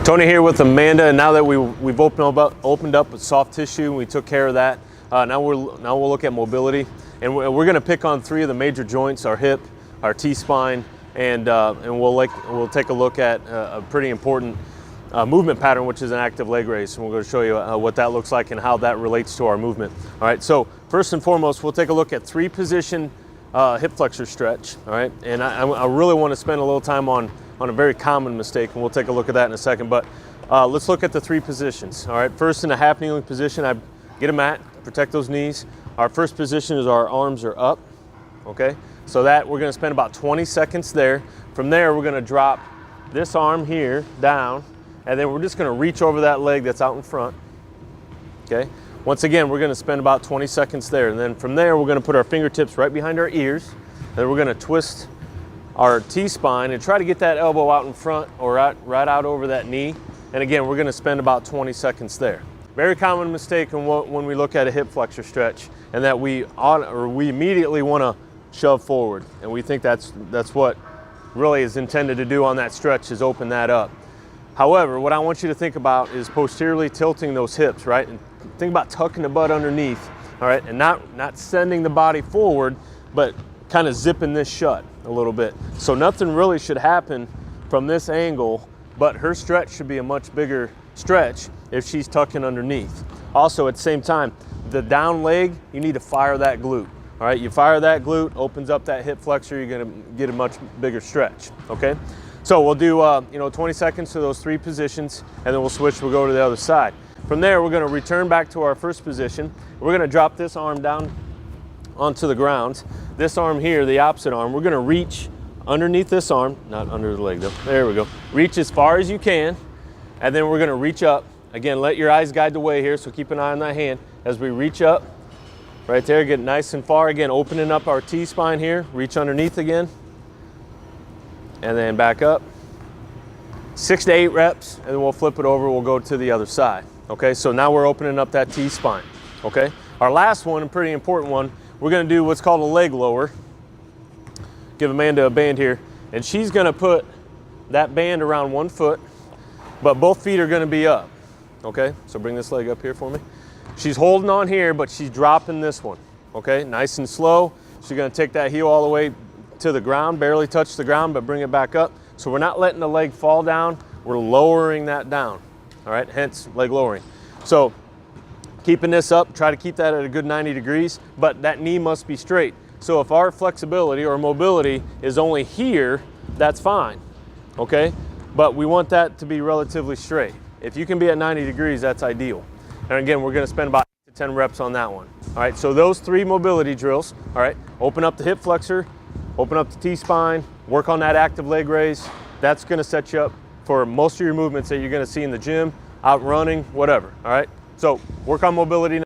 Tony here with Amanda, and now that we've opened up with soft tissue and we took care of that, now we'll look at mobility, and we're going to pick on three of the major joints: our hip, our T-spine, and we'll take a look at a pretty important movement pattern, which is an active leg raise. And we're going to show you what that looks like and how that relates to our movement. All right. So first and foremost, we'll take a look at three-position hip flexor stretch. All right. And I really want to spend a little time on a very common mistake, and we'll take a look at that in a second. But let's look at the three positions. All right. First, in a half kneeling position, I get a mat, protect those knees. Our first position is our arms are up. Okay. So that we're going to spend about 20 seconds there. From there, we're going to drop this arm here down, and then we're just going to reach over that leg that's out in front. Okay. Once again, we're going to spend about 20 seconds there, and then from there, we're going to put our fingertips right behind our ears. Then we're going to twist our T-spine and try to get that elbow out in front or right out over that knee. And again, we're going to spend about 20 seconds there. Very common mistake when we look at a hip flexor stretch, and that we immediately want to shove forward, and we think that's what really is intended to do on that stretch, is open that up. However, what I want you to think about is posteriorly tilting those hips, right? And think about tucking the butt underneath, all right? And not sending the body forward, but kind of zipping this shut a little bit. So nothing really should happen from this angle, but her stretch should be a much bigger stretch if she's tucking underneath. Also, at the same time, the down leg, you need to fire that glute. All right, you fire that glute, opens up that hip flexor, you're gonna get a much bigger stretch, okay? So we'll do 20 seconds to those three positions, and then we'll switch, we'll go to the other side. From there, we're gonna return back to our first position. We're gonna drop this arm down onto the ground. This arm here, the opposite arm, we're gonna reach underneath this arm, not under the leg though, there we go. Reach as far as you can, and then we're gonna reach up. Again, let your eyes guide the way here, so keep an eye on that hand. As we reach up, right there, get nice and far. Again, opening up our T-spine here, reach underneath again, and then back up. 6 to 8 reps, and then we'll flip it over, we'll go to the other side. Okay, so now we're opening up that T-spine, okay? Our last one, a pretty important one, we're gonna do what's called a leg lower. Give Amanda a band here, and she's gonna put that band around 1 foot, but both feet are gonna be up, okay? So bring this leg up here for me. She's holding on here, but she's dropping this one, okay? Nice and slow. She's gonna take that heel all the way to the ground, barely touch the ground, but bring it back up. So we're not letting the leg fall down, we're lowering that down, all right? Hence, leg lowering. So keeping this up, try to keep that at a good 90 degrees, but that knee must be straight. So if our flexibility or mobility is only here, that's fine, okay? But we want that to be relatively straight. If you can be at 90 degrees, that's ideal. And again, we're gonna spend about 8 to 10 reps on that one. All right, so those three mobility drills, all right, open up the hip flexor, open up the T-spine, work on that active leg raise. That's gonna set you up for most of your movements that you're gonna see in the gym, out running, whatever, all right? So work on mobility now.